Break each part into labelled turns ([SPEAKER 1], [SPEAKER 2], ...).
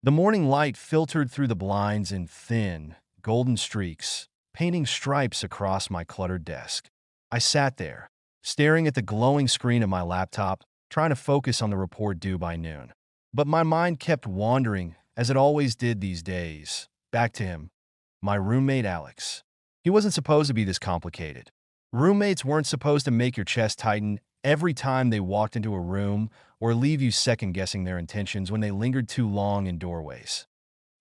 [SPEAKER 1] The morning light filtered through the blinds in thin, golden streaks, painting stripes across my cluttered desk. I sat there, staring at the glowing screen of my laptop, trying to focus on the report due by noon. But my mind kept wandering, as it always did these days, back to him, my roommate Alex. He wasn't supposed to be this complicated. Roommates weren't supposed to make your chest tighten every time they walked into a room or leave you second-guessing their intentions when they lingered too long in doorways.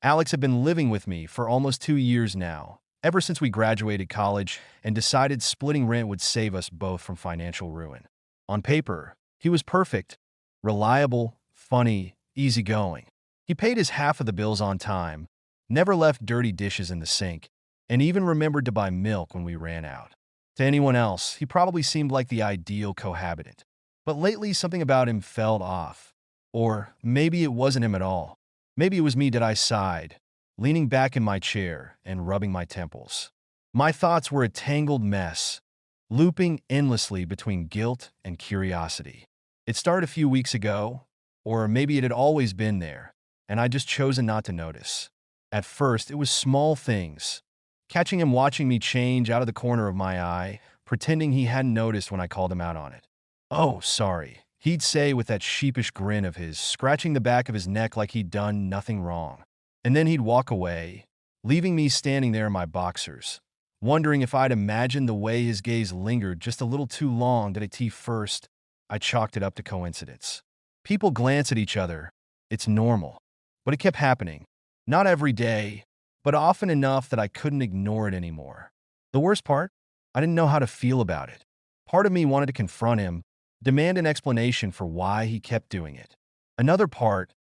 [SPEAKER 1] Alex had been living with me for almost 2 years now, ever since we graduated college and decided splitting rent would save us both from financial ruin. On paper, he was perfect, reliable, funny, easygoing. He paid his half of the bills on time, never left dirty dishes in the sink, and even remembered to buy milk when we ran out. To anyone else, he probably seemed like the ideal cohabitant. But lately, something about him felt off. Or maybe it wasn't him at all. Maybe it was me that I sighed, leaning back in my chair and rubbing my temples. My thoughts were a tangled mess, looping endlessly between guilt and curiosity. It started a few weeks ago, or maybe it had always been there, and I'd just chosen not to notice. At first, it was small things. Catching him watching me change out of the corner of my eye, pretending he hadn't noticed when I called him out on it. "Oh, sorry," he'd say with that sheepish grin of his, scratching the back of his neck like he'd done nothing wrong. And then he'd walk away, leaving me standing there in my boxers, wondering if I'd imagined the way his gaze lingered just a little too long that at first I chalked it up to coincidence. People glance at each other. It's normal. But it kept happening. Not every day, but often enough that I couldn't ignore it anymore. The worst part? I didn't know how to feel about it. Part of me wanted to confront him, demand an explanation for why he kept doing it. Another part,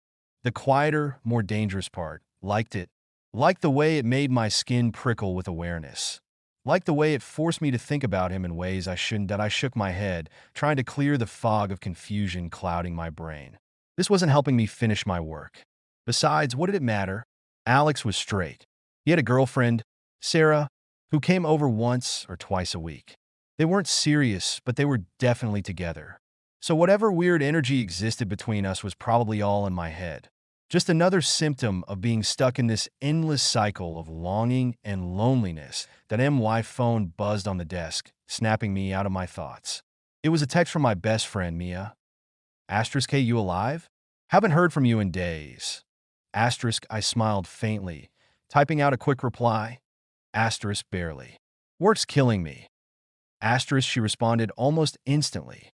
[SPEAKER 1] the quieter, more dangerous part, liked it. Liked the way it made my skin prickle with awareness. Liked the way it forced me to think about him in ways I shouldn't. That I shook my head, trying to clear the fog of confusion clouding my brain. This wasn't helping me finish my work. Besides, what did it matter? Alex was straight. He had a girlfriend, Sarah, who came over once or twice a week. They weren't serious, but they were definitely together. So whatever weird energy existed between us was probably all in my head. Just another symptom of being stuck in this endless cycle of longing and loneliness. That MY phone buzzed on the desk, snapping me out of my thoughts. It was a text from my best friend, Mia. Asterisk, hey, you alive? Haven't heard from you in days. Asterisk, I smiled faintly, typing out a quick reply. Asterisk, barely. Work's killing me. Asterisk, she responded almost instantly.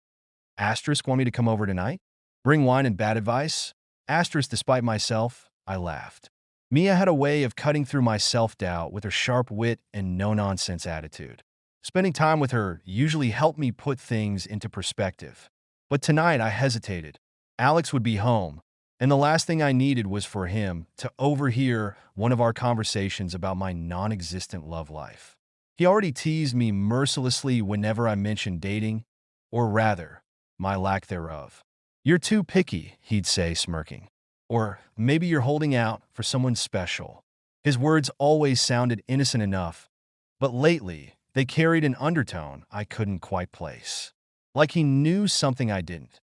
[SPEAKER 1] Asterisk, want me to come over tonight? Bring wine and bad advice? Asterisk, despite myself, I laughed. Mia had a way of cutting through my self-doubt with her sharp wit and no-nonsense attitude. Spending time with her usually helped me put things into perspective. But tonight I hesitated. Alex would be home, and the last thing I needed was for him to overhear one of our conversations about my non-existent love life. He already teased me mercilessly whenever I mentioned dating, or rather, my lack thereof. You're too picky, he'd say, smirking. Or maybe you're holding out for someone special. His words always sounded innocent enough, but lately they carried an undertone I couldn't quite place. Like he knew something I didn't.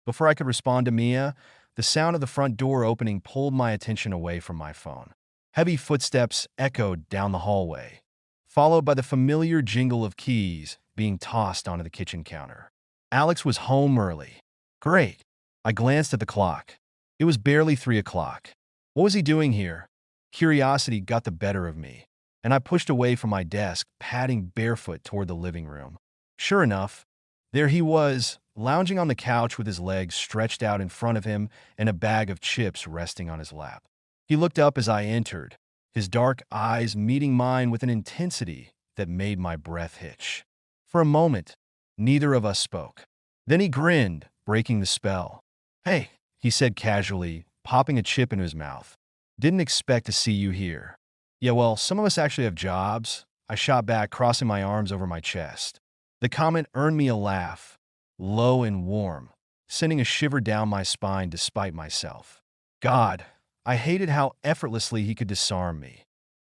[SPEAKER 1] Before I could respond to Mia, the sound of the front door opening pulled my attention away from my phone. Heavy footsteps echoed down the hallway, followed by the familiar jingle of keys being tossed onto the kitchen counter. Alex was home early. Great. I glanced at the clock. It was barely 3 o'clock. What was he doing here? Curiosity got the better of me, and I pushed away from my desk, padding barefoot toward the living room. Sure enough, there he was, lounging on the couch with his legs stretched out in front of him and a bag of chips resting on his lap. He looked up as I entered, his dark eyes meeting mine with an intensity that made my breath hitch. For a moment, neither of us spoke. Then he grinned, breaking the spell. "Hey," he said casually, popping a chip into his mouth. "Didn't expect to see you here." "Yeah, well, some of us actually have jobs," I shot back, crossing my arms over my chest. The comment earned me a laugh, low and warm, sending a shiver down my spine despite myself. God, I hated how effortlessly he could disarm me.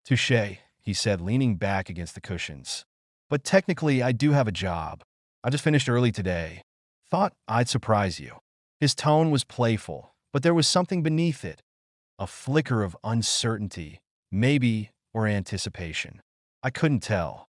[SPEAKER 1] "Touché," he said, leaning back against the cushions. "But technically, I do have a job. I just finished early today. Thought I'd surprise you." His tone was playful, but there was something beneath it. a flicker of uncertainty, maybe, or anticipation. I couldn't tell.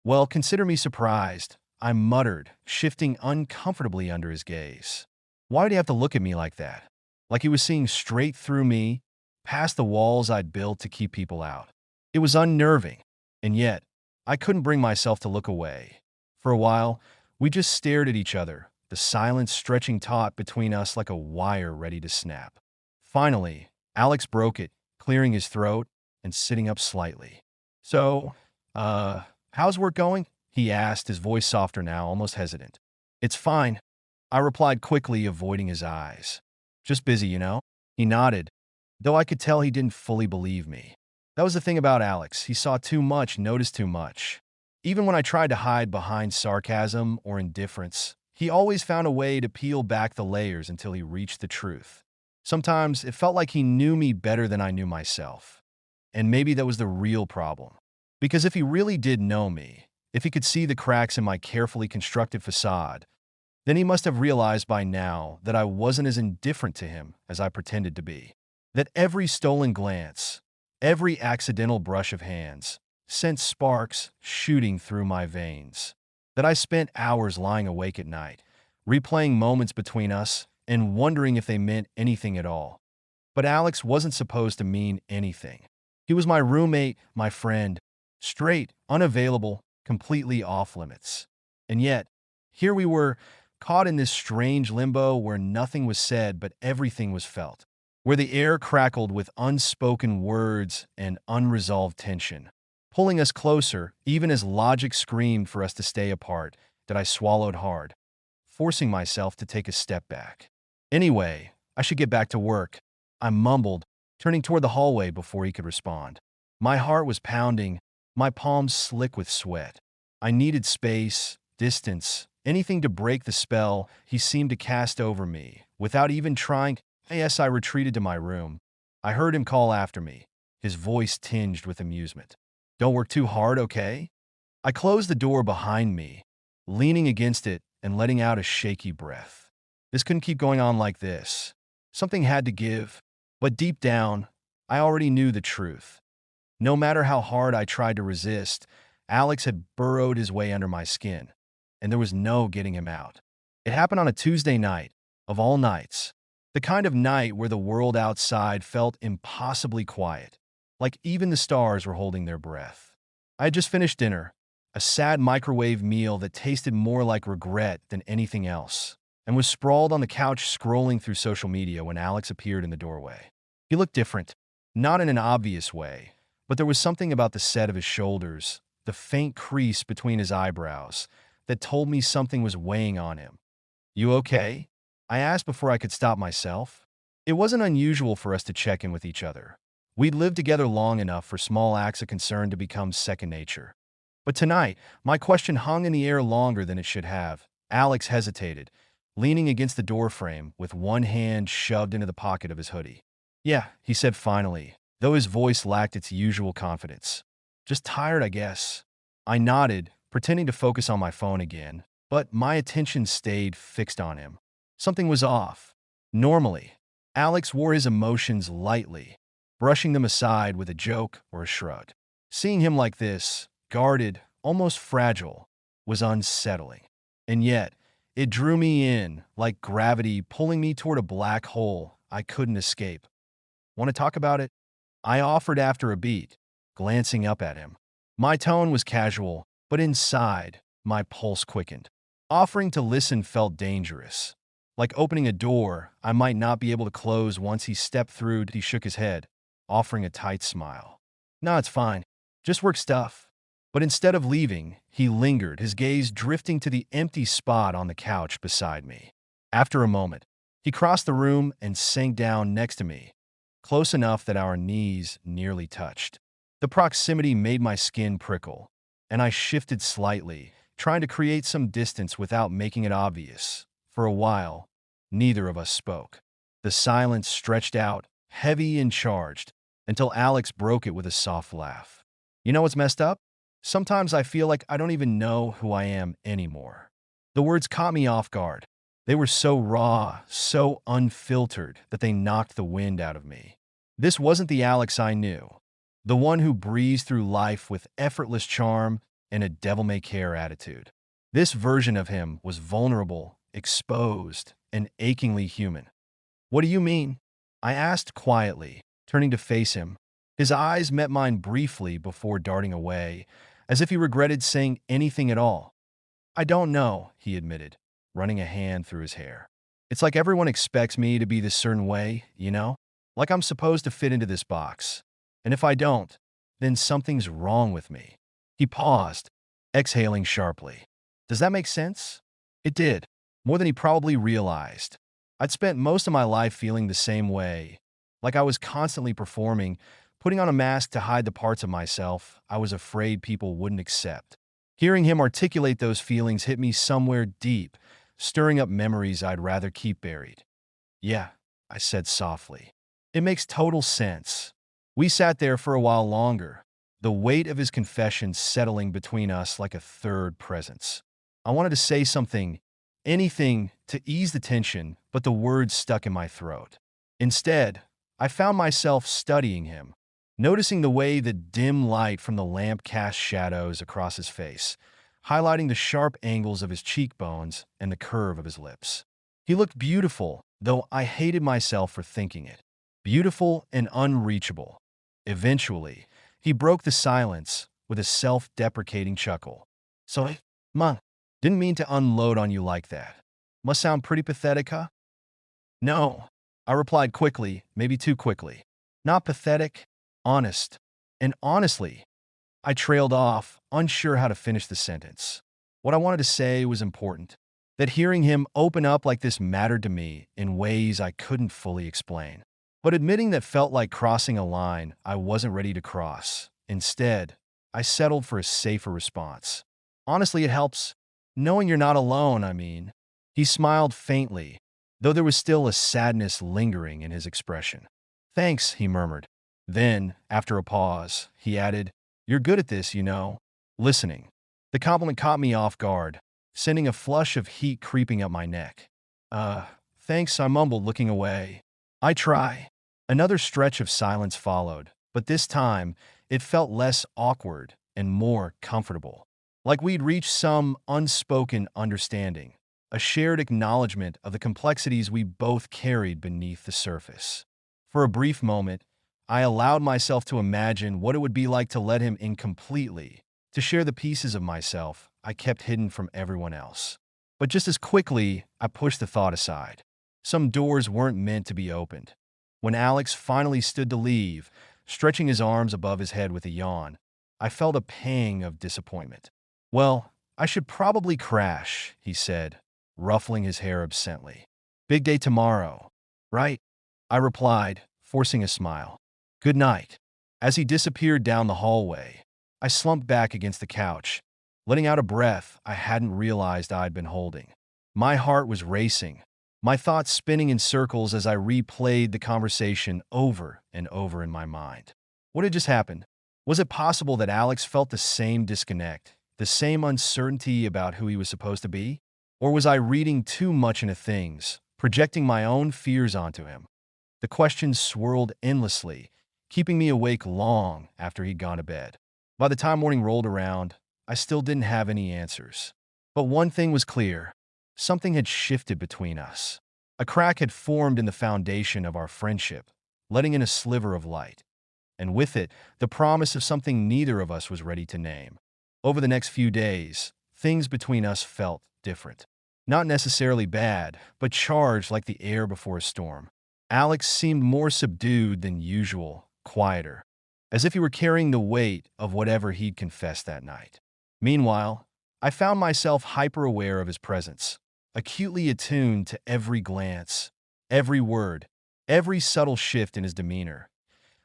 [SPEAKER 1] Well, consider me surprised, I muttered, shifting uncomfortably under his gaze. Why did he have to look at me like that? Like he was seeing straight through me, past the walls I'd built to keep people out. It was unnerving, and yet, I couldn't bring myself to look away. For a while, we just stared at each other, the silence stretching taut between us like a wire ready to snap. Finally, Alex broke it, clearing his throat and sitting up slightly. So, how's work going? He asked, his voice softer now, almost hesitant. It's fine, I replied quickly, avoiding his eyes. Just busy, you know? He nodded, though I could tell he didn't fully believe me. That was the thing about Alex. He saw too much, noticed too much. Even when I tried to hide behind sarcasm or indifference, he always found a way to peel back the layers until he reached the truth. Sometimes it felt like he knew me better than I knew myself. And maybe that was the real problem. Because if he really did know me, if he could see the cracks in my carefully constructed facade, then he must have realized by now that I wasn't as indifferent to him as I pretended to be. That every stolen glance, every accidental brush of hands, sent sparks shooting through my veins. That I spent hours lying awake at night, replaying moments between us and wondering if they meant anything at all. But Alex wasn't supposed to mean anything. He was my roommate, my friend, straight, unavailable, completely off limits. And yet, here we were, caught in this strange limbo where nothing was said but everything was felt, where the air crackled with unspoken words and unresolved tension, pulling us closer even as logic screamed for us to stay apart. That I swallowed hard, forcing myself to take a step back. Anyway, I should get back to work, I mumbled, turning toward the hallway before he could respond. My heart was pounding, my palms slick with sweat. I needed space, distance, anything to break the spell he seemed to cast over me. Without even trying, yes, I retreated to my room. I heard him call after me, his voice tinged with amusement. Don't work too hard, okay? I closed the door behind me, leaning against it and letting out a shaky breath. This couldn't keep going on like this. Something had to give, but deep down, I already knew the truth. No matter how hard I tried to resist, Alex had burrowed his way under my skin, and there was no getting him out. It happened on a Tuesday night, of all nights. The kind of night where the world outside felt impossibly quiet, like even the stars were holding their breath. I had just finished dinner, a sad microwave meal that tasted more like regret than anything else, and was sprawled on the couch scrolling through social media when Alex appeared in the doorway. He looked different, not in an obvious way, but there was something about the set of his shoulders, the faint crease between his eyebrows, that told me something was weighing on him. You okay? I asked before I could stop myself. It wasn't unusual for us to check in with each other. We'd lived together long enough for small acts of concern to become second nature. But tonight, my question hung in the air longer than it should have. Alex hesitated, leaning against the doorframe with one hand shoved into the pocket of his hoodie. Yeah, he said finally, though his voice lacked its usual confidence. Just tired, I guess. I nodded, pretending to focus on my phone again, but my attention stayed fixed on him. Something was off. Normally, Alex wore his emotions lightly, brushing them aside with a joke or a shrug. Seeing him like this, guarded, almost fragile, was unsettling. And yet, it drew me in, like gravity pulling me toward a black hole I couldn't escape. Want to talk about it? I offered after a beat, glancing up at him. My tone was casual, but inside, my pulse quickened. Offering to listen felt dangerous. Like opening a door I might not be able to close once he stepped through. He shook his head, offering a tight smile. No, it's fine. Just work stuff. But instead of leaving, he lingered, his gaze drifting to the empty spot on the couch beside me. After a moment, he crossed the room and sank down next to me, close enough that our knees nearly touched. The proximity made my skin prickle, and I shifted slightly, trying to create some distance without making it obvious. For a while, neither of us spoke. The silence stretched out, heavy and charged, until Alex broke it with a soft laugh. You know what's messed up? Sometimes I feel like I don't even know who I am anymore. The words caught me off guard. They were so raw, so unfiltered, that they knocked the wind out of me. This wasn't the Alex I knew, the one who breezed through life with effortless charm and a devil-may-care attitude. This version of him was vulnerable, exposed, and achingly human. "What do you mean?" I asked quietly, turning to face him. His eyes met mine briefly before darting away, as if he regretted saying anything at all. "I don't know," he admitted, running a hand through his hair. "It's like everyone expects me to be this certain way, you know? Like I'm supposed to fit into this box. And if I don't, then something's wrong with me." He paused, exhaling sharply. Does that make sense? It did, more than he probably realized. I'd spent most of my life feeling the same way, like I was constantly performing, putting on a mask to hide the parts of myself I was afraid people wouldn't accept. Hearing him articulate those feelings hit me somewhere deep, stirring up memories I'd rather keep buried. "Yeah," I said softly. "It makes total sense." We sat there for a while longer, the weight of his confession settling between us like a third presence. I wanted to say something, anything, to ease the tension, but the words stuck in my throat. Instead, I found myself studying him, noticing the way the dim light from the lamp cast shadows across his face, highlighting the sharp angles of his cheekbones and the curve of his lips. He looked beautiful, though I hated myself for thinking it. Beautiful and unreachable. Eventually, he broke the silence with a self-deprecating chuckle. "So, ma, didn't mean to unload on you like that. Must sound pretty pathetic, huh?" "No," I replied quickly, maybe too quickly. "Not pathetic, honest." And honestly, I trailed off, unsure how to finish the sentence. What I wanted to say was important, that hearing him open up like this mattered to me in ways I couldn't fully explain. But admitting that felt like crossing a line I wasn't ready to cross. Instead, I settled for a safer response. "Honestly, it helps. Knowing you're not alone, I mean." He smiled faintly, though there was still a sadness lingering in his expression. "Thanks," he murmured. Then, after a pause, he added, "You're good at this, you know, listening." The compliment caught me off guard, sending a flush of heat creeping up my neck. Thanks," I mumbled, looking away. "I try." Another stretch of silence followed, but this time it felt less awkward and more comfortable. Like we'd reached some unspoken understanding, a shared acknowledgement of the complexities we both carried beneath the surface. For a brief moment, I allowed myself to imagine what it would be like to let him in completely, to share the pieces of myself I kept hidden from everyone else. But just as quickly, I pushed the thought aside. Some doors weren't meant to be opened. When Alex finally stood to leave, stretching his arms above his head with a yawn, I felt a pang of disappointment. "Well, I should probably crash," he said, ruffling his hair absently. "Big day tomorrow, right?" I replied, forcing a smile. "Good night." As he disappeared down the hallway, I slumped back against the couch, letting out a breath I hadn't realized I'd been holding. My heart was racing, my thoughts spinning in circles as I replayed the conversation over and over in my mind. What had just happened? Was it possible that Alex felt the same disconnect, the same uncertainty about who he was supposed to be? Or was I reading too much into things, projecting my own fears onto him? The questions swirled endlessly, keeping me awake long after he'd gone to bed. By the time morning rolled around, I still didn't have any answers. But one thing was clear. Something had shifted between us. A crack had formed in the foundation of our friendship, letting in a sliver of light. And with it, the promise of something neither of us was ready to name. Over the next few days, things between us felt different. Not necessarily bad, but charged like the air before a storm. Alex seemed more subdued than usual, quieter, as if he were carrying the weight of whatever he'd confessed that night. Meanwhile, I found myself hyper-aware of his presence, acutely attuned to every glance, every word, every subtle shift in his demeanor.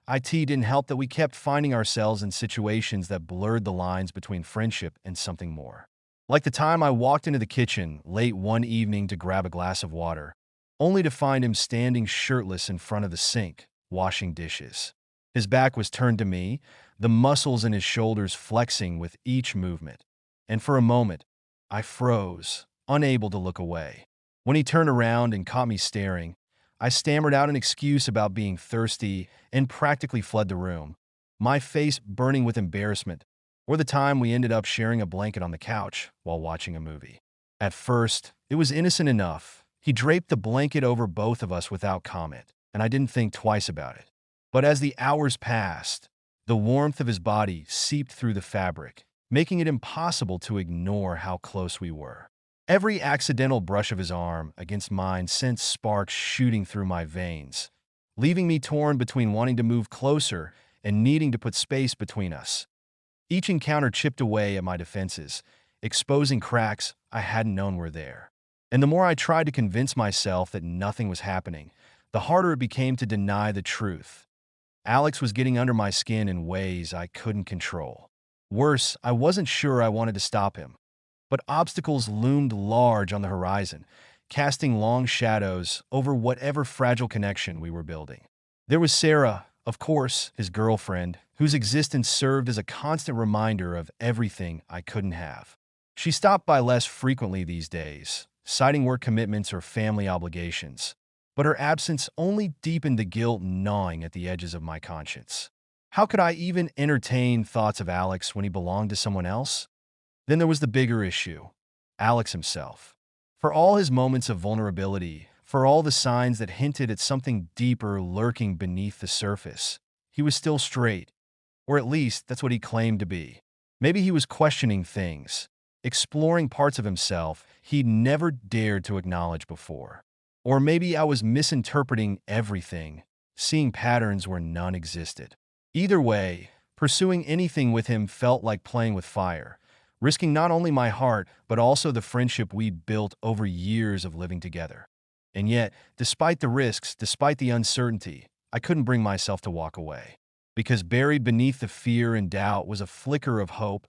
[SPEAKER 1] It didn't help that we kept finding ourselves in situations that blurred the lines between friendship and something more. Like the time I walked into the kitchen late one evening to grab a glass of water, only to find him standing shirtless in front of the sink, washing dishes. His back was turned to me, the muscles in his shoulders flexing with each movement. And for a moment, I froze, unable to look away. When he turned around and caught me staring, I stammered out an excuse about being thirsty and practically fled the room, my face burning with embarrassment, or the time we ended up sharing a blanket on the couch while watching a movie. At first, it was innocent enough. He draped the blanket over both of us without comment, and I didn't think twice about it. But as the hours passed, the warmth of his body seeped through the fabric, making it impossible to ignore how close we were. Every accidental brush of his arm against mine sent sparks shooting through my veins, leaving me torn between wanting to move closer and needing to put space between us. Each encounter chipped away at my defenses, exposing cracks I hadn't known were there. And the more I tried to convince myself that nothing was happening, the harder it became to deny the truth. Alex was getting under my skin in ways I couldn't control. Worse, I wasn't sure I wanted to stop him. But obstacles loomed large on the horizon, casting long shadows over whatever fragile connection we were building. There was Sarah, of course, his girlfriend, whose existence served as a constant reminder of everything I couldn't have. She stopped by less frequently these days, citing work commitments or family obligations, but her absence only deepened the guilt gnawing at the edges of my conscience. How could I even entertain thoughts of Alex when he belonged to someone else? Then there was the bigger issue, Alex himself. For all his moments of vulnerability, for all the signs that hinted at something deeper lurking beneath the surface, he was still straight, or at least that's what he claimed to be. Maybe he was questioning things, exploring parts of himself he'd never dared to acknowledge before. Or maybe I was misinterpreting everything, seeing patterns where none existed. Either way, pursuing anything with him felt like playing with fire, risking not only my heart, but also the friendship we'd built over years of living together. And yet, despite the risks, despite the uncertainty, I couldn't bring myself to walk away. Because buried beneath the fear and doubt was a flicker of hope,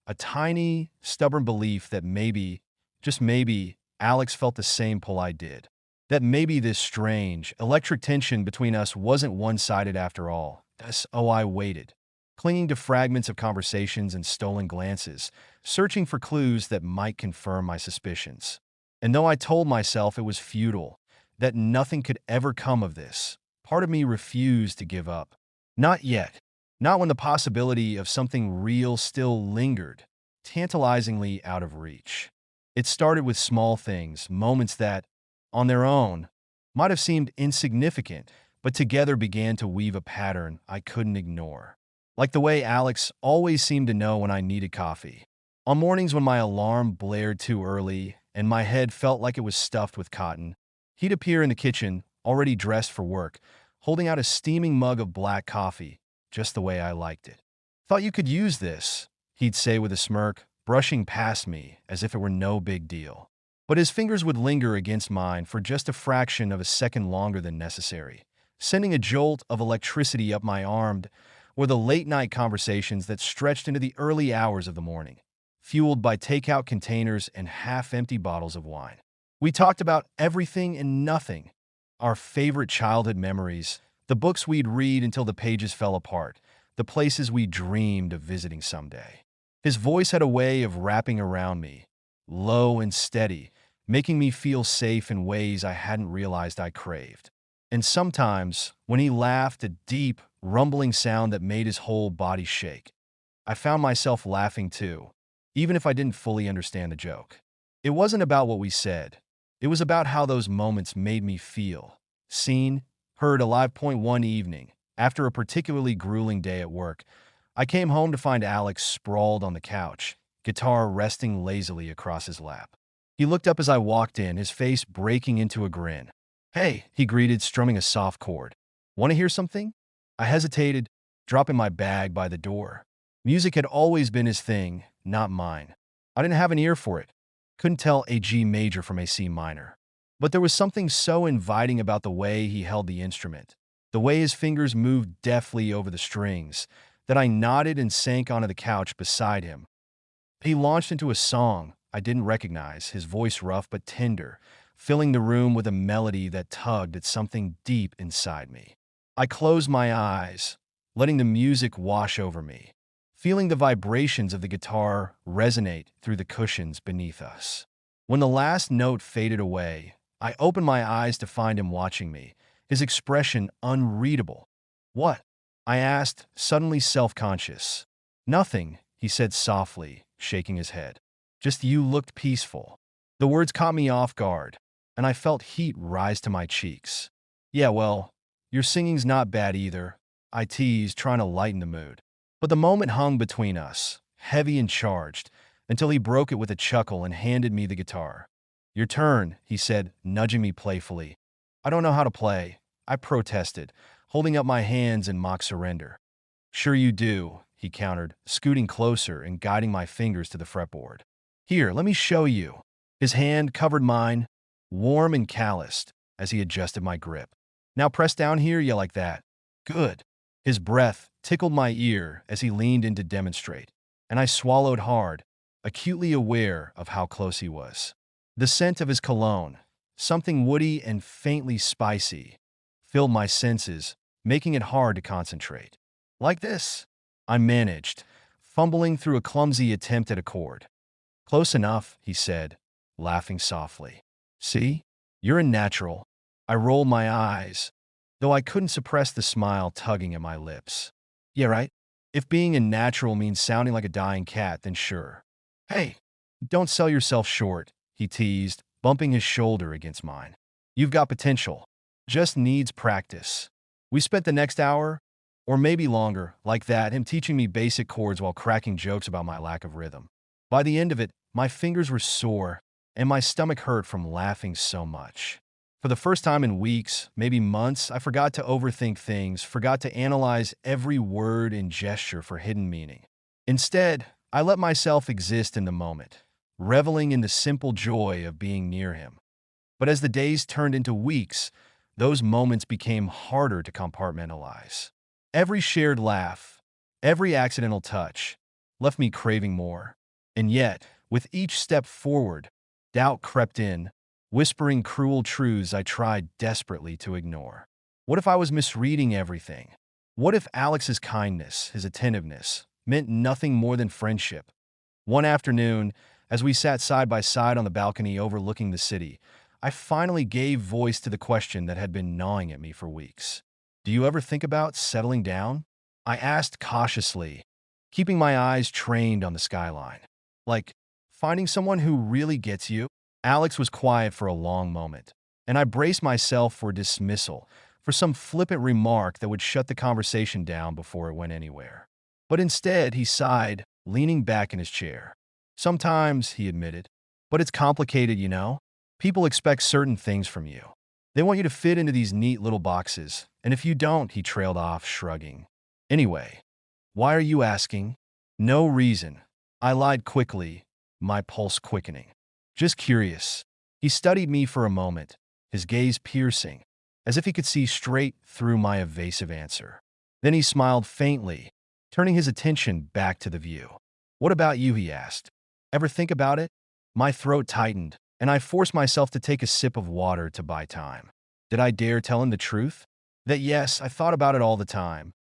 [SPEAKER 1] a tiny, stubborn belief that maybe, just maybe, Alex felt the same pull I did. That maybe this strange, electric tension between us wasn't one-sided after all. So I waited, clinging to fragments of conversations and stolen glances, searching for clues that might confirm my suspicions. And though I told myself it was futile, that nothing could ever come of this, part of me refused to give up. Not yet. Not when the possibility of something real still lingered, tantalizingly out of reach. It started with small things, moments that, on their own, might have seemed insignificant, but together began to weave a pattern I couldn't ignore. Like the way Alex always seemed to know when I needed coffee. On mornings when my alarm blared too early and my head felt like it was stuffed with cotton, he'd appear in the kitchen, already dressed for work, holding out a steaming mug of black coffee, just the way I liked it. "Thought you could use this," he'd say with a smirk, brushing past me as if it were no big deal. But his fingers would linger against mine for just a fraction of a second longer than necessary, sending a jolt of electricity up my arm, or the late-night conversations that stretched into the early hours of the morning, fueled by takeout containers and half-empty bottles of wine. We talked about everything and nothing, our favorite childhood memories, the books we'd read until the pages fell apart, the places we dreamed of visiting someday. His voice had a way of wrapping around me, low and steady, making me feel safe in ways I hadn't realized I craved. And sometimes, when he laughed, a deep, rumbling sound that made his whole body shake. I found myself laughing too, even if I didn't fully understand the joke. It wasn't about what we said. It was about how those moments made me feel. Seen, heard alive. One evening, after a particularly grueling day at work, I came home to find Alex sprawled on the couch, guitar resting lazily across his lap. He looked up as I walked in, his face breaking into a grin. "Hey," he greeted, strumming a soft chord. "Want to hear something?" I hesitated, dropping my bag by the door. Music had always been his thing, not mine. I didn't have an ear for it. Couldn't tell a G major from a C minor. But there was something so inviting about the way he held the instrument, the way his fingers moved deftly over the strings, that I nodded and sank onto the couch beside him. He launched into a song I didn't recognize, his voice rough but tender, filling the room with a melody that tugged at something deep inside me. I closed my eyes, letting the music wash over me, feeling the vibrations of the guitar resonate through the cushions beneath us. When the last note faded away, I opened my eyes to find him watching me, his expression unreadable. "What?" I asked, suddenly self-conscious. "Nothing," he said softly, shaking his head. "Just you looked peaceful." The words caught me off guard, and I felt heat rise to my cheeks. "Yeah, well, your singing's not bad either," I teased, trying to lighten the mood. But the moment hung between us, heavy and charged, until he broke it with a chuckle and handed me the guitar. "Your turn," he said, nudging me playfully. "I don't know how to play," I protested, holding up my hands in mock surrender. "Sure you do," he countered, scooting closer and guiding my fingers to the fretboard. "Here, let me show you." His hand covered mine, warm and calloused, as he adjusted my grip. "Now press down here, yeah, like that. Good." His breath tickled my ear as he leaned in to demonstrate, and I swallowed hard, acutely aware of how close he was. The scent of his cologne, something woody and faintly spicy, filled my senses, making it hard to concentrate. "Like this," I managed, fumbling through a clumsy attempt at a chord. "Close enough," he said, laughing softly. "See? You're a natural." I rolled my eyes, though I couldn't suppress the smile tugging at my lips. "Yeah, right? If being a natural means sounding like a dying cat, then sure." "Hey, don't sell yourself short," he teased, bumping his shoulder against mine. "You've got potential. Just needs practice." We spent the next hour, or maybe longer, like that, him teaching me basic chords while cracking jokes about my lack of rhythm. By the end of it, my fingers were sore, and my stomach hurt from laughing so much. For the first time in weeks, maybe months, I forgot to overthink things, forgot to analyze every word and gesture for hidden meaning. Instead, I let myself exist in the moment, reveling in the simple joy of being near him. But as the days turned into weeks, those moments became harder to compartmentalize. Every shared laugh, every accidental touch, left me craving more. And yet, with each step forward, doubt crept in, whispering cruel truths I tried desperately to ignore. What if I was misreading everything? What if Alex's kindness, his attentiveness, meant nothing more than friendship? One afternoon, as we sat side by side on the balcony overlooking the city, I finally gave voice to the question that had been gnawing at me for weeks. "Do you ever think about settling down?" I asked cautiously, keeping my eyes trained on the skyline. "Like, finding someone who really gets you?" Alex was quiet for a long moment, and I braced myself for dismissal, for some flippant remark that would shut the conversation down before it went anywhere. But instead, he sighed, leaning back in his chair. "Sometimes," he admitted, "but it's complicated, you know? People expect certain things from you. They want you to fit into these neat little boxes, and if you don't," he trailed off, shrugging. "Anyway, why are you asking?" "No reason." I lied quickly, my pulse quickening. "Just curious." He studied me for a moment, his gaze piercing, as if he could see straight through my evasive answer. Then he smiled faintly, turning his attention back to the view. "What about you?" he asked. "Ever think about it?" My throat tightened, and I forced myself to take a sip of water to buy time. Did I dare tell him the truth? That yes, I thought about it all the time.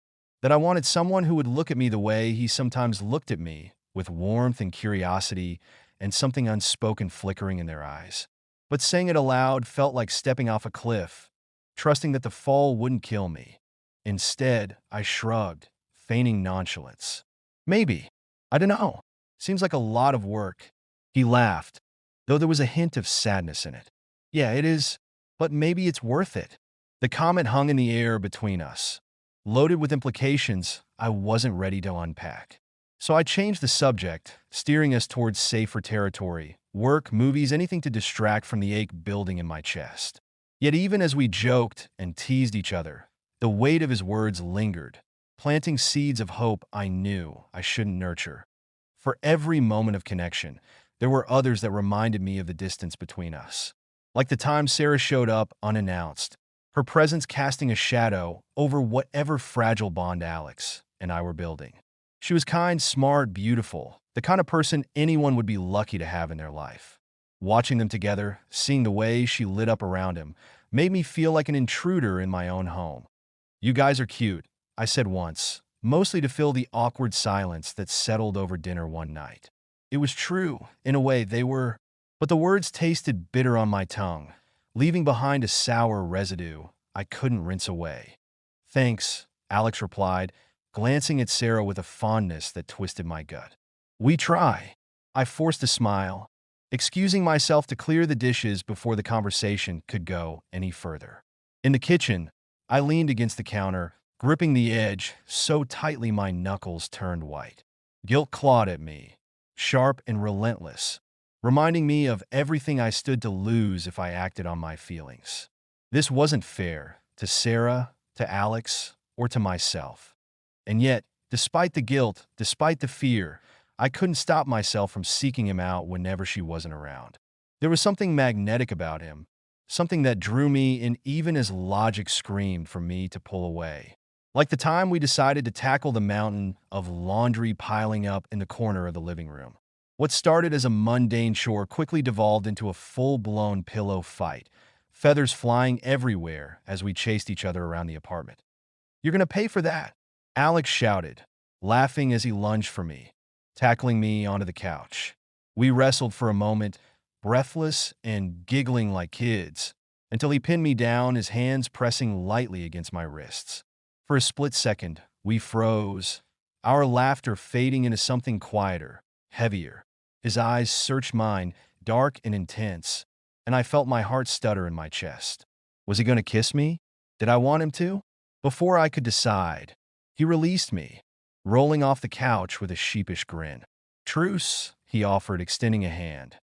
[SPEAKER 1] That I wanted someone who would look at me the way he sometimes looked at me, with warmth and curiosity and something unspoken flickering in their eyes. But saying it aloud felt like stepping off a cliff, trusting that the fall wouldn't kill me. Instead, I shrugged, feigning nonchalance. "Maybe. I don't know. Seems like a lot of work." He laughed, though there was a hint of sadness in it. "Yeah, it is, but maybe it's worth it." The comment hung in the air between us, loaded with implications I wasn't ready to unpack. So I changed the subject, steering us towards safer territory, work, movies, anything to distract from the ache building in my chest. Yet even as we joked and teased each other, the weight of his words lingered, planting seeds of hope I knew I shouldn't nurture. For every moment of connection, there were others that reminded me of the distance between us. Like the time Sarah showed up unannounced, her presence casting a shadow over whatever fragile bond Alex and I were building. She was kind, smart, beautiful, the kind of person anyone would be lucky to have in their life. Watching them together, seeing the way she lit up around him, made me feel like an intruder in my own home. "You guys are cute," I said once, mostly to fill the awkward silence that settled over dinner one night. It was true, in a way they were, but the words tasted bitter on my tongue, leaving behind a sour residue I couldn't rinse away. Thanks, Alex replied, glancing at Sarah with a fondness that twisted my gut. We try. I forced a smile, excusing myself to clear the dishes before the conversation could go any further. In the kitchen, I leaned against the counter, gripping the edge so tightly my knuckles turned white. Guilt clawed at me, sharp and relentless, reminding me of everything I stood to lose if I acted on my feelings. This wasn't fair to Sarah, to Alex, or to myself. And yet, despite the guilt, despite the fear, I couldn't stop myself from seeking him out whenever she wasn't around. There was something magnetic about him, something that drew me in even as logic screamed for me to pull away. Like the time we decided to tackle the mountain of laundry piling up in the corner of the living room. What started as a mundane chore quickly devolved into a full-blown pillow fight, feathers flying everywhere as we chased each other around the apartment. "You're gonna pay for that," Alex shouted, laughing as he lunged for me, tackling me onto the couch. We wrestled for a moment, breathless and giggling like kids, until he pinned me down, his hands pressing lightly against my wrists. For a split second, we froze, our laughter fading into something quieter, heavier. His eyes searched mine, dark and intense, and I felt my heart stutter in my chest. Was he going to kiss me? Did I want him to? Before I could decide, he released me, rolling off the couch with a sheepish grin. "Truce," he offered, extending a hand.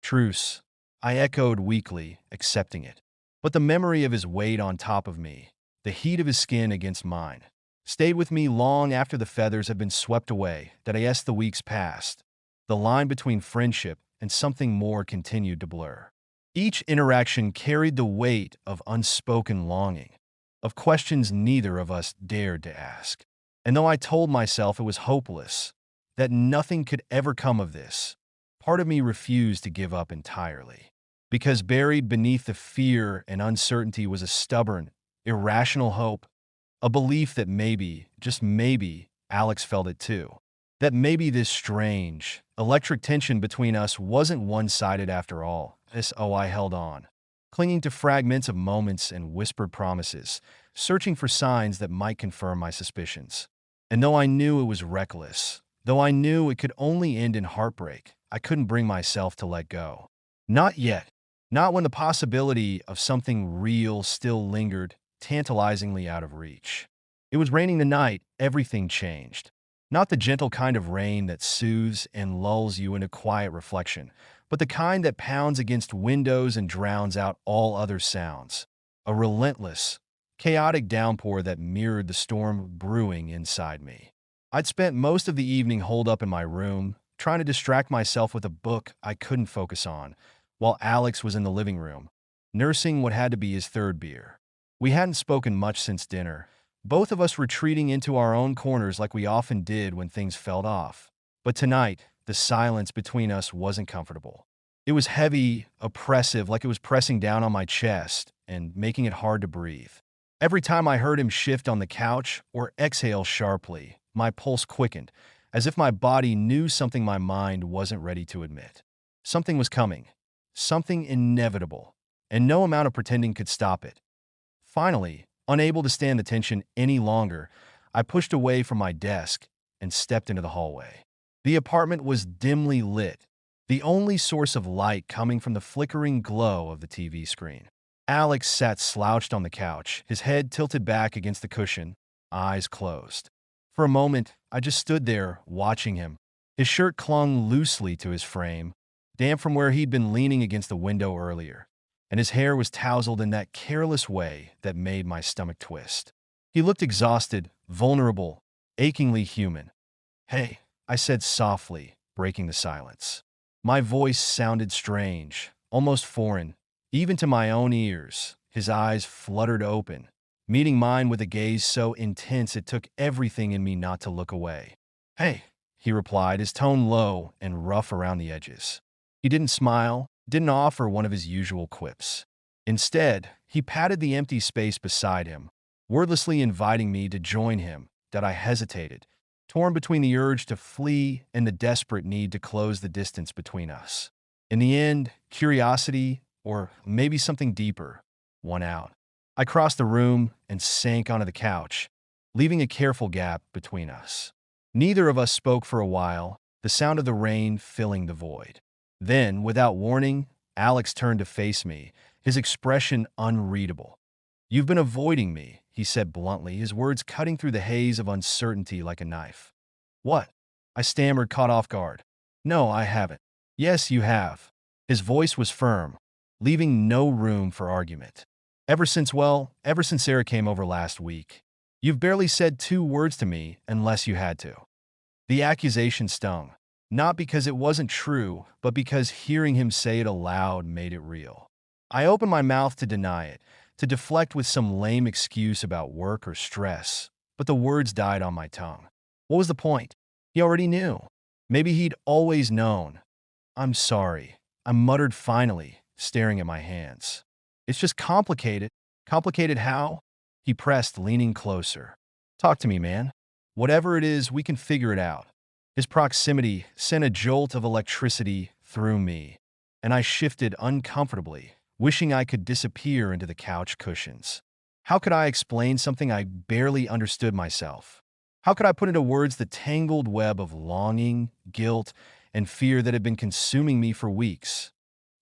[SPEAKER 1] "Truce," I echoed weakly, accepting it. But the memory of his weight on top of me, the heat of his skin against mine, stayed with me long after the feathers had been swept away, that as the weeks passed. The line between friendship and something more continued to blur. Each interaction carried the weight of unspoken longing, of questions neither of us dared to ask. And though I told myself it was hopeless, that nothing could ever come of this, part of me refused to give up entirely. Because buried beneath the fear and uncertainty was a stubborn, irrational hope, a belief that maybe, just maybe, Alex felt it too. That maybe this strange, electric tension between us wasn't one-sided after all. I held on, clinging to fragments of moments and whispered promises, searching for signs that might confirm my suspicions. And though I knew it was reckless, though I knew it could only end in heartbreak, I couldn't bring myself to let go. Not yet. Not when the possibility of something real still lingered, tantalizingly out of reach. It was raining the night everything changed. Not the gentle kind of rain that soothes and lulls you into quiet reflection, but the kind that pounds against windows and drowns out all other sounds. A relentless, chaotic downpour that mirrored the storm brewing inside me. I'd spent most of the evening holed up in my room, trying to distract myself with a book I couldn't focus on, while Alex was in the living room, nursing what had to be his third beer. We hadn't spoken much since dinner, both of us retreating into our own corners like we often did when things felt off. But tonight, the silence between us wasn't comfortable. It was heavy, oppressive, like it was pressing down on my chest and making it hard to breathe. Every time I heard him shift on the couch or exhale sharply, my pulse quickened, as if my body knew something my mind wasn't ready to admit. Something was coming, something inevitable, and no amount of pretending could stop it. Finally, unable to stand the tension any longer, I pushed away from my desk and stepped into the hallway. The apartment was dimly lit, the only source of light coming from the flickering glow of the TV screen. Alex sat slouched on the couch, his head tilted back against the cushion, eyes closed. For a moment, I just stood there, watching him. His shirt clung loosely to his frame, damp from where he'd been leaning against the window earlier, and his hair was tousled in that careless way that made my stomach twist. He looked exhausted, vulnerable, achingly human. "Hey," I said softly, breaking the silence. My voice sounded strange, almost foreign, even to my own ears. His eyes fluttered open, meeting mine with a gaze so intense it took everything in me not to look away. "Hey," he replied, his tone low and rough around the edges. He didn't smile, didn't offer one of his usual quips. Instead, he patted the empty space beside him, wordlessly inviting me to join him. That I hesitated, torn between the urge to flee and the desperate need to close the distance between us. In the end, curiosity, Or maybe something deeper won out. I crossed the room and sank onto the couch, leaving a careful gap between us. Neither of us spoke for a while, the sound of the rain filling the void. Then, without warning, Alex turned to face me, his expression unreadable. "You've been avoiding me," he said bluntly, his words cutting through the haze of uncertainty like a knife. "What?" I stammered, caught off guard. "No, I haven't." "Yes, you have." His voice was firm, leaving no room for argument. Ever since Sarah came over last week. You've barely said 2 words to me unless you had to." The accusation stung, not because it wasn't true, but because hearing him say it aloud made it real. I opened my mouth to deny it, to deflect with some lame excuse about work or stress, but the words died on my tongue. What was the point? He already knew. Maybe he'd always known. "I'm sorry," I muttered finally, staring at my hands. "It's just complicated." "Complicated how?" He pressed, leaning closer. "Talk to me, man. Whatever it is, we can figure it out." His proximity sent a jolt of electricity through me, and I shifted uncomfortably, wishing I could disappear into the couch cushions. How could I explain something I barely understood myself? How could I put into words the tangled web of longing, guilt, and fear that had been consuming me for weeks?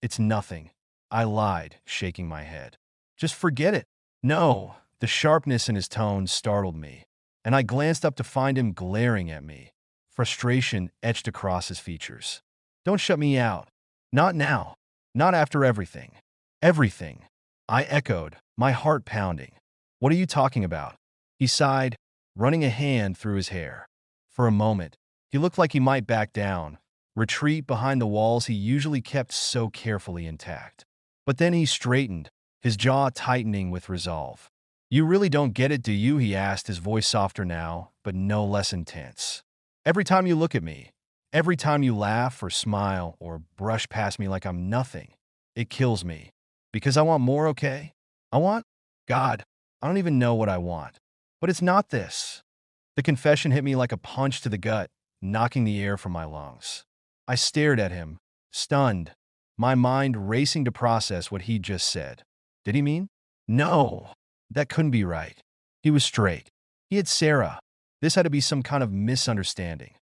[SPEAKER 1] "It's nothing," I lied, shaking my head. "Just forget it." "No." The sharpness in his tone startled me, and I glanced up to find him glaring at me, frustration etched across his features. "Don't shut me out. Not now. Not after everything." "Everything," I echoed, my heart pounding. "What are you talking about?" He sighed, running a hand through his hair. For a moment, he looked like he might back down, retreat behind the walls he usually kept so carefully intact. But then he straightened, his jaw tightening with resolve. "You really don't get it, do you?" he asked, his voice softer now, but no less intense. "Every time you look at me, every time you laugh or smile or brush past me like I'm nothing, it kills me. Because I want more, okay? I want? God, I don't even know what I want. But it's not this." The confession hit me like a punch to the gut, knocking the air from my lungs. I stared at him, stunned, my mind racing to process what he'd just said. Did he mean? No, that couldn't be right. He was straight. He had Sarah. This had to be some kind of misunderstanding.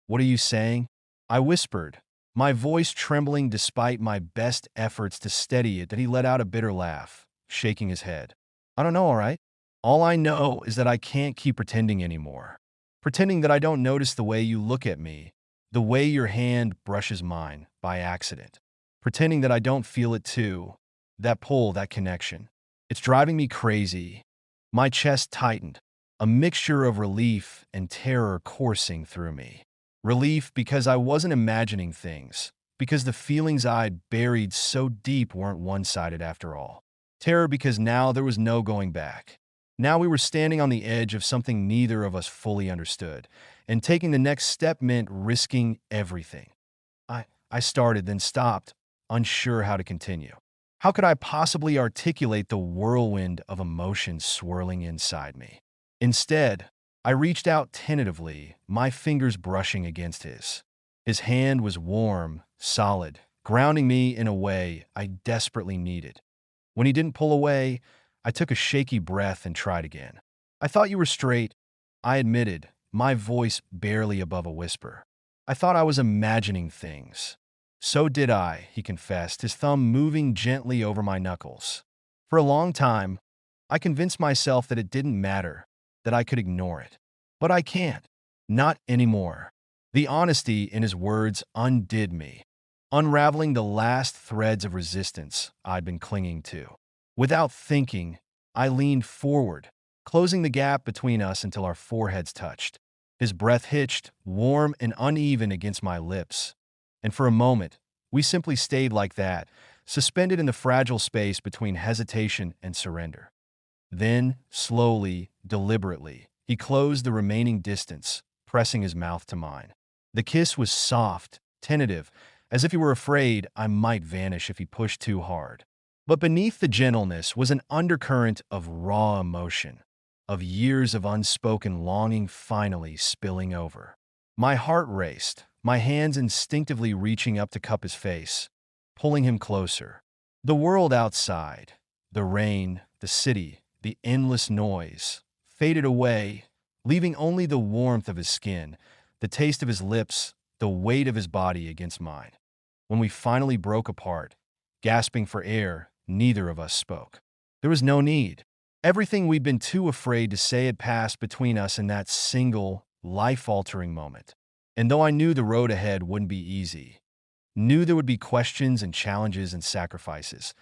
[SPEAKER 1] "What are you saying?" I whispered, my voice trembling despite my best efforts to steady it. That he let out a bitter laugh, shaking his head. "I don't know, all right? All I know is that I can't keep pretending anymore. Pretending that I don't notice the way you look at me, the way your hand brushes mine by accident. Pretending that I don't feel it too, that pull, that connection. It's driving me crazy." My chest tightened, a mixture of relief and terror coursing through me. Relief because I wasn't imagining things, because the feelings I'd buried so deep weren't one-sided after all. Terror because now there was no going back. Now we were standing on the edge of something neither of us fully understood, and taking the next step meant risking everything. I started, then stopped, unsure how to continue. How could I possibly articulate the whirlwind of emotions swirling inside me? Instead, I reached out tentatively, my fingers brushing against his. His hand was warm, solid, grounding me in a way I desperately needed. When he didn't pull away, I took a shaky breath and tried again. "I thought you were straight," I admitted, my voice barely above a whisper. "I thought I was imagining things." "So did I," he confessed, his thumb moving gently over my knuckles. "For a long time, I convinced myself that it didn't matter, that I could ignore it. But I can't. Not anymore." The honesty in his words undid me, unraveling the last threads of resistance I'd been clinging to. Without thinking, I leaned forward, closing the gap between us until our foreheads touched. His breath hitched, warm and uneven against my lips. And for a moment, we simply stayed like that, suspended in the fragile space between hesitation and surrender. Then, slowly, deliberately, he closed the remaining distance, pressing his mouth to mine. The kiss was soft, tentative, as if he were afraid I might vanish if he pushed too hard. But beneath the gentleness was an undercurrent of raw emotion, of years of unspoken longing finally spilling over. My heart raced, my hands instinctively reaching up to cup his face, pulling him closer. The world outside, the rain, the city, the endless noise, faded away, leaving only the warmth of his skin, the taste of his lips, the weight of his body against mine. When we finally broke apart, gasping for air, neither of us spoke. There was no need. Everything we'd been too afraid to say had passed between us in that single, life-altering moment. And though I knew the road ahead wouldn't be easy, knew there would be questions and challenges and sacrifices,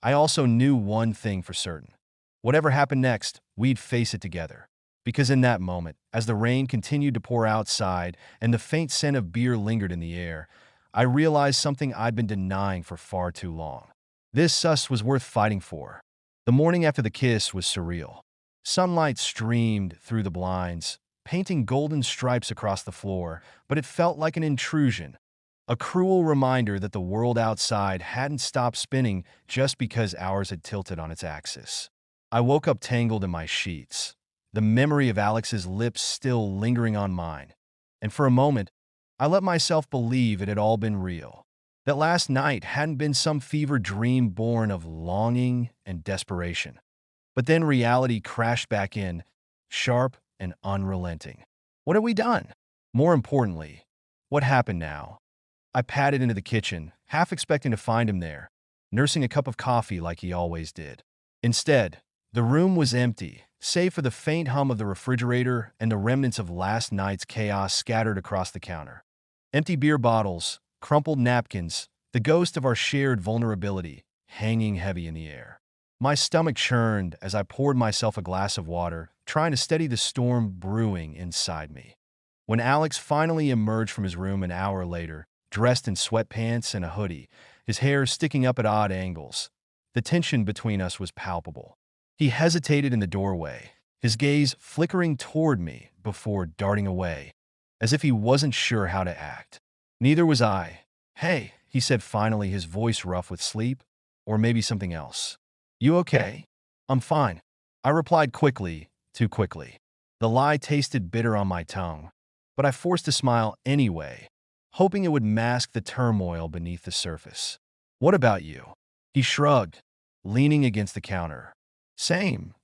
[SPEAKER 1] I also knew one thing for certain. Whatever happened next, we'd face it together. Because in that moment, as the rain continued to pour outside and the faint scent of beer lingered in the air, I realized something I'd been denying for far too long. This was worth fighting for. The morning after the kiss was surreal. Sunlight streamed through the blinds, painting golden stripes across the floor, but it felt like an intrusion, a cruel reminder that the world outside hadn't stopped spinning just because ours had tilted on its axis. I woke up tangled in my sheets, the memory of Alex's lips still lingering on mine, and for a moment, I let myself believe it had all been real, that last night hadn't been some fever dream born of longing and desperation. But then reality crashed back in, sharp and unrelenting. What had we done? More importantly, what happened now? I padded into the kitchen, half expecting to find him there, nursing a cup of coffee like he always did. Instead, the room was empty, save for the faint hum of the refrigerator and the remnants of last night's chaos scattered across the counter. Empty beer bottles, crumpled napkins, the ghost of our shared vulnerability, hanging heavy in the air. My stomach churned as I poured myself a glass of water, trying to steady the storm brewing inside me. When Alex finally emerged from his room an hour later, dressed in sweatpants and a hoodie, his hair sticking up at odd angles, the tension between us was palpable. He hesitated in the doorway, his gaze flickering toward me before darting away, as if he wasn't sure how to act. Neither was I. "Hey," he said finally, his voice rough with sleep, or maybe something else. "You okay?" "I'm fine," I replied quickly, too quickly. The lie tasted bitter on my tongue, but I forced a smile anyway, hoping it would mask the turmoil beneath the surface. "What about you?" He shrugged, leaning against the counter. "Same."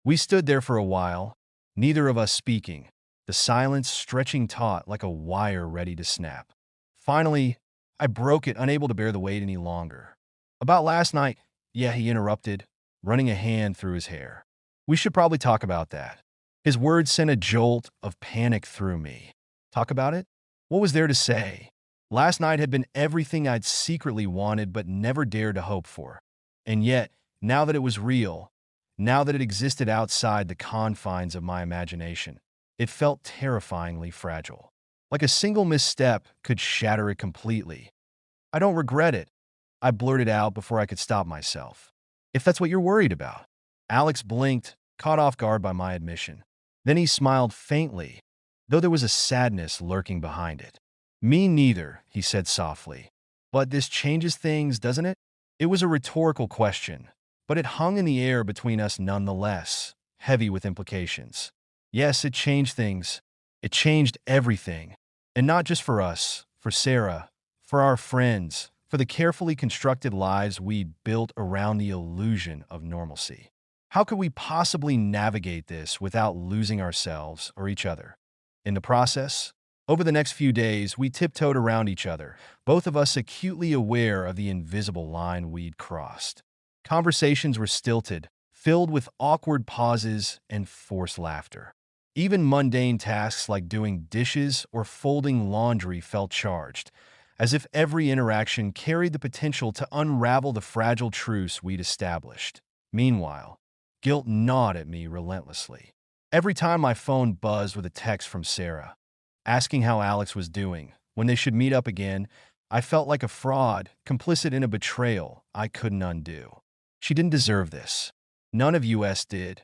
[SPEAKER 1] We stood there for a while, neither of us speaking, the silence stretching taut like a wire ready to snap. Finally, I broke it, unable to bear the weight any longer. "About last night," "Yeah," he interrupted, running a hand through his hair. "We should probably talk about that." His words sent a jolt of panic through me. Talk about it? What was there to say? Last night had been everything I'd secretly wanted but never dared to hope for. And yet, now that it was real, now that it existed outside the confines of my imagination, it felt terrifyingly fragile. Like a single misstep could shatter it completely. "I don't regret it," I blurted out before I could stop myself. "If that's what you're worried about." Alex blinked, caught off guard by my admission. Then he smiled faintly, though there was a sadness lurking behind it. "Me neither," he said softly. "But this changes things, doesn't it?" It was a rhetorical question, but it hung in the air between us nonetheless, heavy with implications. Yes, it changed things. It changed everything. And not just for us, for Sarah, for our friends, for the carefully constructed lives we'd built around the illusion of normalcy. How could we possibly navigate this without losing ourselves or each other? In the process, over the next few days, we tiptoed around each other, both of us acutely aware of the invisible line we'd crossed. Conversations were stilted, filled with awkward pauses and forced laughter. Even mundane tasks like doing dishes or folding laundry felt charged, as if every interaction carried the potential to unravel the fragile truce we'd established. Meanwhile, guilt gnawed at me relentlessly. Every time my phone buzzed with a text from Sarah, asking how Alex was doing, when they should meet up again, I felt like a fraud, complicit in a betrayal I couldn't undo. She didn't deserve this. None of us did.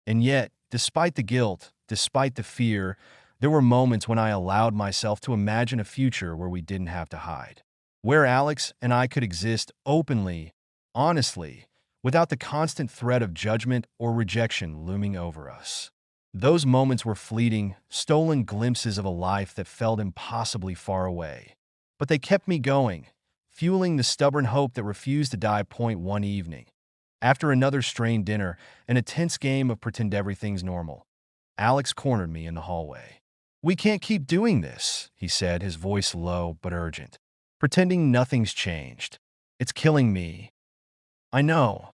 [SPEAKER 1] And yet, despite the guilt, despite the fear, there were moments when I allowed myself to imagine a future where we didn't have to hide. Where Alex and I could exist openly, honestly, without the constant threat of judgment or rejection looming over us. Those moments were fleeting, stolen glimpses of a life that felt impossibly far away. But they kept me going, fueling the stubborn hope that refused to die. Point one evening. After another strained dinner and a tense game of pretend everything's normal, Alex cornered me in the hallway. "We can't keep doing this," he said, his voice low but urgent. "Pretending nothing's changed. It's killing me." "I know,"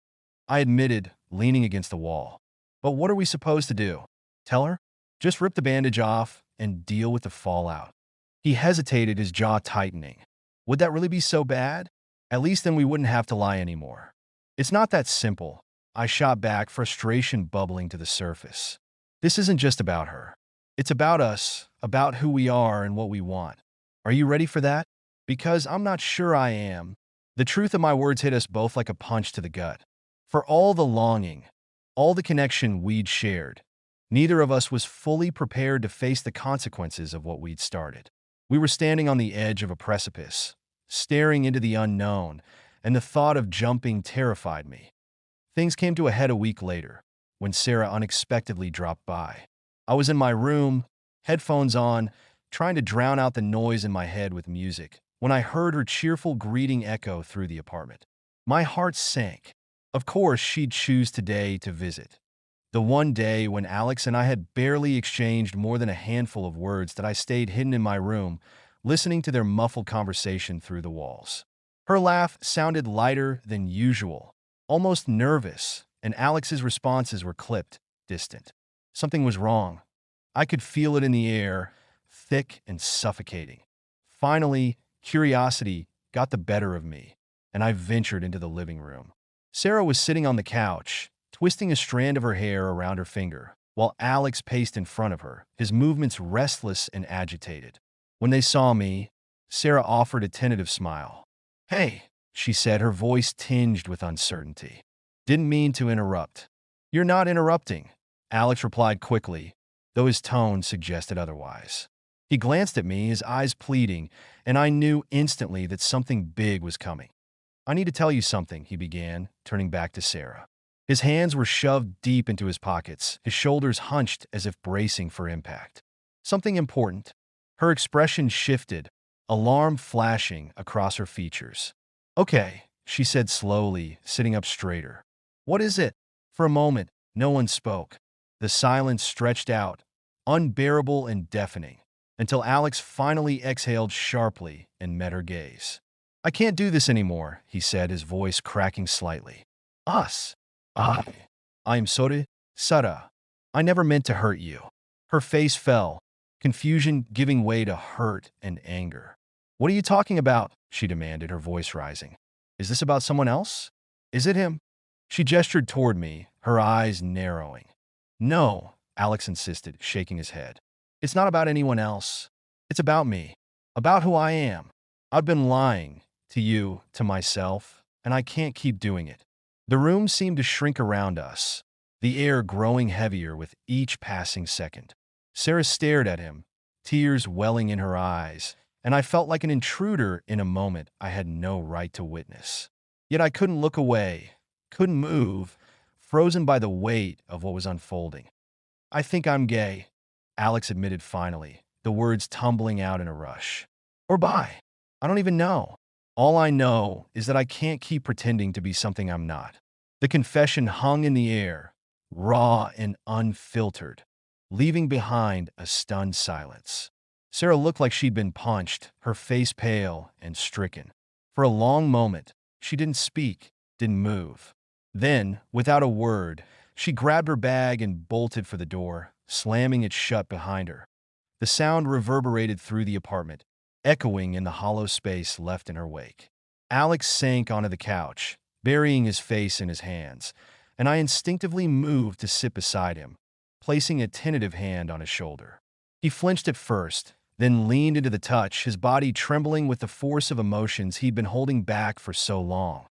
[SPEAKER 1] I admitted, leaning against the wall. "But what are we supposed to do? Tell her? Just rip the bandage off and deal with the fallout?" He hesitated, his jaw tightening. "Would that really be so bad? At least then we wouldn't have to lie anymore." "It's not that simple," I shot back, frustration bubbling to the surface. "This isn't just about her. It's about us, about who we are and what we want. Are you ready for that? Because I'm not sure I am." The truth of my words hit us both like a punch to the gut. For all the longing, all the connection we'd shared, neither of us was fully prepared to face the consequences of what we'd started. We were standing on the edge of a precipice, staring into the unknown, and the thought of jumping terrified me. Things came to a head a week later, when Sarah unexpectedly dropped by. I was in my room, headphones on, trying to drown out the noise in my head with music, when I heard her cheerful greeting echo through the apartment. My heart sank. Of course, she'd choose today to visit. The one day when Alex and I had barely exchanged more than a handful of words that I stayed hidden in my room, listening to their muffled conversation through the walls. Her laugh sounded lighter than usual, almost nervous, and Alex's responses were clipped, distant. Something was wrong. I could feel it in the air, thick and suffocating. Finally, curiosity got the better of me, and I ventured into the living room. Sarah was sitting on the couch, twisting a strand of her hair around her finger, while Alex paced in front of her, his movements restless and agitated. When they saw me, Sarah offered a tentative smile. "Hey," she said, her voice tinged with uncertainty. "Didn't mean to interrupt." "You're not interrupting," Alex replied quickly, though his tone suggested otherwise. He glanced at me, his eyes pleading, and I knew instantly that something big was coming. "I need to tell you something," he began, turning back to Sarah. His hands were shoved deep into his pockets, his shoulders hunched as if bracing for impact. "Something important." Her expression shifted, alarm flashing across her features. "Okay," she said slowly, sitting up straighter. "What is it?" For a moment, no one spoke. The silence stretched out, unbearable and deafening, until Alex finally exhaled sharply and met her gaze. "I can't do this anymore," he said, his voice cracking slightly. "Us. I am sorry, Sarah. I never meant to hurt you." Her face fell, confusion giving way to hurt and anger. "What are you talking about?" she demanded, her voice rising. "Is this about someone else? Is it him?" She gestured toward me, her eyes narrowing. "No," Alex insisted, shaking his head. "It's not about anyone else. It's about me. About who I am. I've been lying to you, to myself, and I can't keep doing it." The room seemed to shrink around us, the air growing heavier with each passing second. Sarah stared at him, tears welling in her eyes, and I felt like an intruder in a moment I had no right to witness. Yet I couldn't look away, couldn't move, frozen by the weight of what was unfolding. "I think I'm gay," Alex admitted finally, the words tumbling out in a rush. "Or bi. I don't even know. All I know is that I can't keep pretending to be something I'm not." The confession hung in the air, raw and unfiltered, leaving behind a stunned silence. Sarah looked like she'd been punched, her face pale and stricken. For a long moment, she didn't speak, didn't move. Then, without a word, she grabbed her bag and bolted for the door, slamming it shut behind her. The sound reverberated through the apartment, echoing in the hollow space left in her wake. Alex sank onto the couch, burying his face in his hands, and I instinctively moved to sit beside him, placing a tentative hand on his shoulder. He flinched at first, then leaned into the touch, his body trembling with the force of emotions he'd been holding back for so long.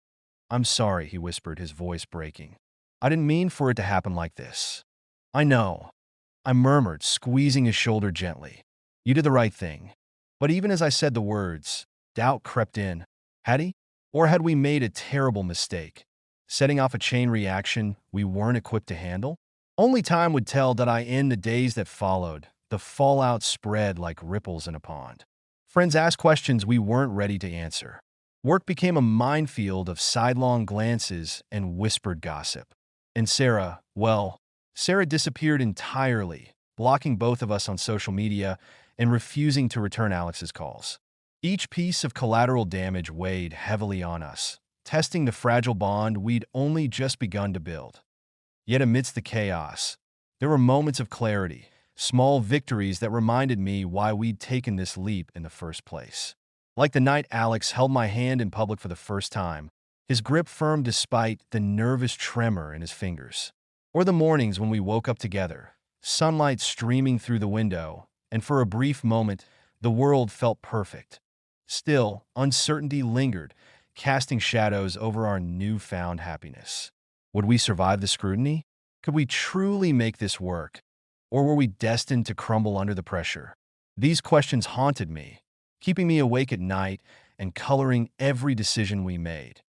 [SPEAKER 1] "I'm sorry," he whispered, his voice breaking. "I didn't mean for it to happen like this." "I know," I murmured, squeezing his shoulder gently. "You did the right thing." But even as I said the words, doubt crept in. Had he? Or had we made a terrible mistake, setting off a chain reaction we weren't equipped to handle? Only time would tell. Did I end the days that followed? The fallout spread like ripples in a pond. Friends asked questions we weren't ready to answer. Work became a minefield of sidelong glances and whispered gossip. And Sarah, well, Sarah disappeared entirely, blocking both of us on social media and refusing to return Alex's calls. Each piece of collateral damage weighed heavily on us, testing the fragile bond we'd only just begun to build. Yet amidst the chaos, there were moments of clarity, small victories that reminded me why we'd taken this leap in the first place. Like the night Alex held my hand in public for the first time, his grip firm despite the nervous tremor in his fingers. Or the mornings when we woke up together, sunlight streaming through the window, and for a brief moment, the world felt perfect. Still, uncertainty lingered, casting shadows over our newfound happiness. Would we survive the scrutiny? Could we truly make this work? Or were we destined to crumble under the pressure? These questions haunted me, keeping me awake at night and coloring every decision we made.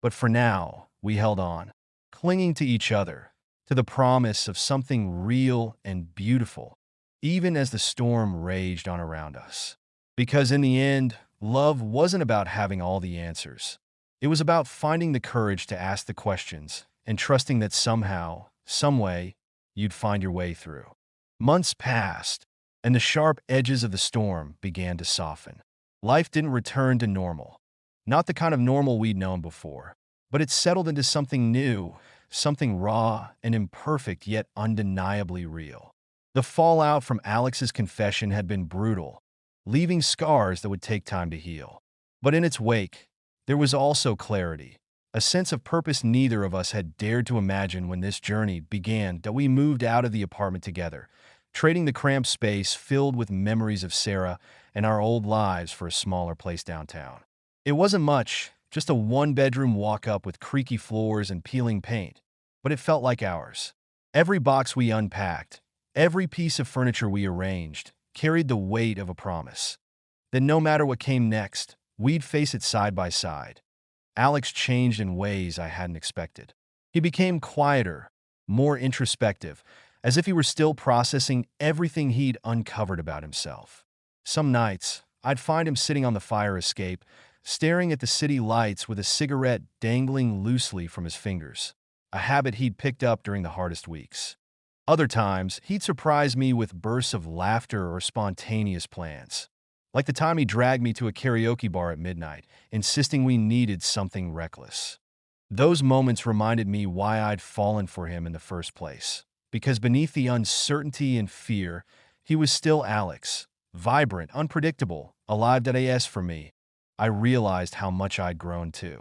[SPEAKER 1] But for now, we held on, clinging to each other, to the promise of something real and beautiful, even as the storm raged on around us. Because in the end, love wasn't about having all the answers. It was about finding the courage to ask the questions and trusting that somehow, someway, you'd find your way through. Months passed, and the sharp edges of the storm began to soften. Life didn't return to normal. Not the kind of normal we'd known before, but it settled into something new, something raw and imperfect yet undeniably real. The fallout from Alex's confession had been brutal, leaving scars that would take time to heal. But in its wake, there was also clarity, a sense of purpose neither of us had dared to imagine when this journey began. That we moved out of the apartment together, trading the cramped space filled with memories of Sarah and our old lives for a smaller place downtown. It wasn't much, just a one-bedroom walk-up with creaky floors and peeling paint, but it felt like ours. Every box we unpacked, every piece of furniture we arranged, carried the weight of a promise that no matter what came next, we'd face it side by side. Alex changed in ways I hadn't expected. He became quieter, more introspective, as if he were still processing everything he'd uncovered about himself. Some nights, I'd find him sitting on the fire escape, staring at the city lights with a cigarette dangling loosely from his fingers, a habit he'd picked up during the hardest weeks. Other times, he'd surprise me with bursts of laughter or spontaneous plans. Like the time he dragged me to a karaoke bar at midnight, insisting we needed something reckless. Those moments reminded me why I'd fallen for him in the first place. Because beneath the uncertainty and fear, he was still Alex, vibrant, unpredictable, alive as for me. I realized how much I'd grown too.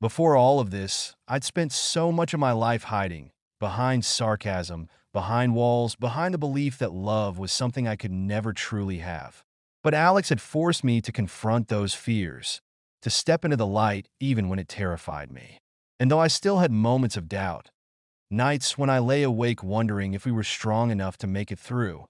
[SPEAKER 1] Before all of this, I'd spent so much of my life hiding, behind sarcasm, behind walls, behind the belief that love was something I could never truly have. But Alex had forced me to confront those fears, to step into the light even when it terrified me. And though I still had moments of doubt, nights when I lay awake wondering if we were strong enough to make it through,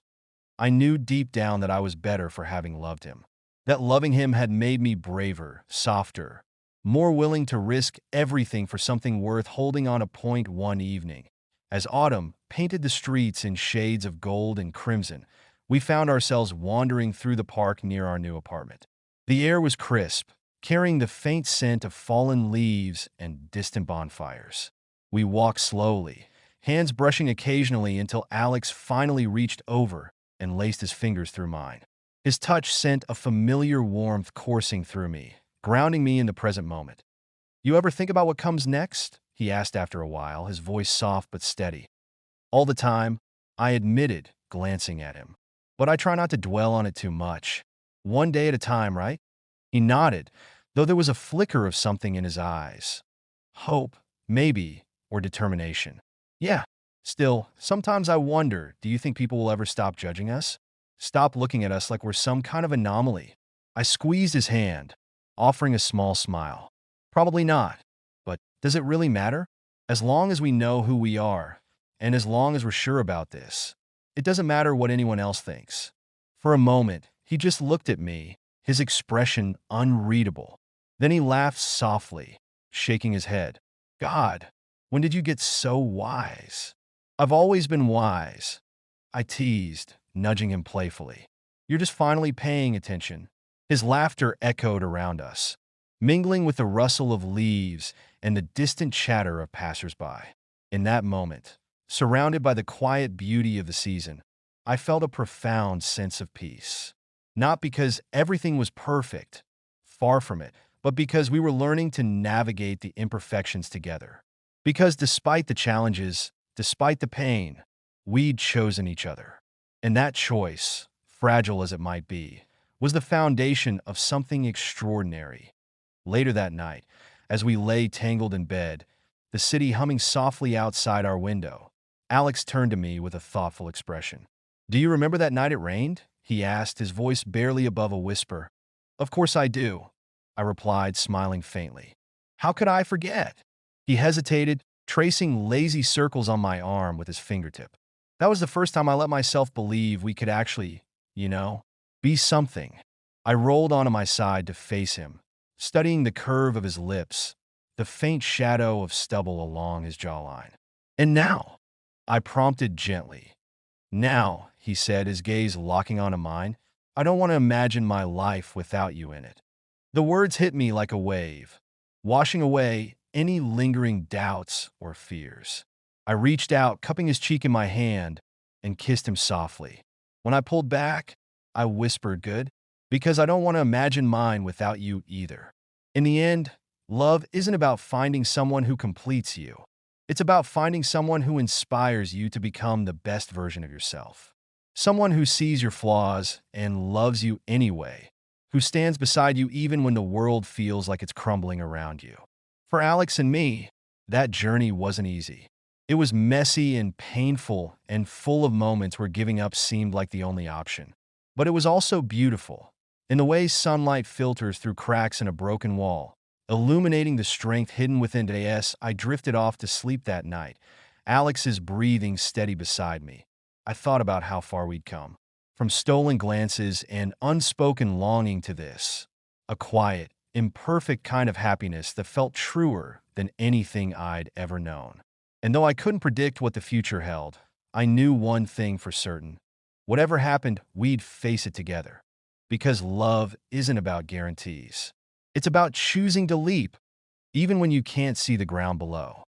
[SPEAKER 1] I knew deep down that I was better for having loved him. That loving him had made me braver, softer, more willing to risk everything for something worth holding on. One evening, as autumn painted the streets in shades of gold and crimson, we found ourselves wandering through the park near our new apartment. The air was crisp, carrying the faint scent of fallen leaves and distant bonfires. We walked slowly, hands brushing occasionally until Alex finally reached over and laced his fingers through mine. His touch sent a familiar warmth coursing through me, grounding me in the present moment. "You ever think about what comes next?" he asked after a while, his voice soft but steady. "All the time," I admitted, glancing at him. "But I try not to dwell on it too much. One day at a time, right?" He nodded, though there was a flicker of something in his eyes. Hope, maybe, or determination. "Yeah. Still, sometimes I wonder, do you think people will ever stop judging us? Stop looking at us like we're some kind of anomaly?" I squeezed his hand, offering a small smile. "Probably not. But does it really matter? As long as we know who we are, and as long as we're sure about this, it doesn't matter what anyone else thinks." For a moment, he just looked at me, his expression unreadable. Then he laughed softly, shaking his head. "God, when did you get so wise?" "I've always been wise," I teased, nudging him playfully. "You're just finally paying attention." His laughter echoed around us. mingling with the rustle of leaves and the distant chatter of passersby. In that moment, surrounded by the quiet beauty of the season, I felt a profound sense of peace. Not because everything was perfect, far from it, but because we were learning to navigate the imperfections together. Because despite the challenges, despite the pain, we'd chosen each other. And that choice, fragile as it might be, was the foundation of something extraordinary. Later that night, as we lay tangled in bed, the city humming softly outside our window, Alex turned to me with a thoughtful expression. "Do you remember that night it rained?" he asked, his voice barely above a whisper. "Of course I do," I replied, smiling faintly. "How could I forget?" He hesitated, tracing lazy circles on my arm with his fingertip. "That was the first time I let myself believe we could actually, you know, be something." I rolled onto my side to face him, studying the curve of his lips, the faint shadow of stubble along his jawline. "And now?" I prompted gently. "Now," he said, his gaze locking onto mine, "I don't want to imagine my life without you in it." The words hit me like a wave, washing away any lingering doubts or fears. I reached out, cupping his cheek in my hand, and kissed him softly. When I pulled back, I whispered, "Good, because I don't want to imagine mine without you either." In the end, love isn't about finding someone who completes you. It's about finding someone who inspires you to become the best version of yourself. Someone who sees your flaws and loves you anyway, who stands beside you even when the world feels like it's crumbling around you. For Alex and me, that journey wasn't easy. It was messy and painful and full of moments where giving up seemed like the only option. But it was also beautiful, in the way sunlight filters through cracks in a broken wall, illuminating the strength hidden within us. I drifted off to sleep that night, Alex's breathing steady beside me. I thought about how far we'd come, from stolen glances and unspoken longing to this, a quiet, imperfect kind of happiness that felt truer than anything I'd ever known. And though I couldn't predict what the future held, I knew one thing for certain. Whatever happened, we'd face it together. Because love isn't about guarantees. It's about choosing to leap, even when you can't see the ground below.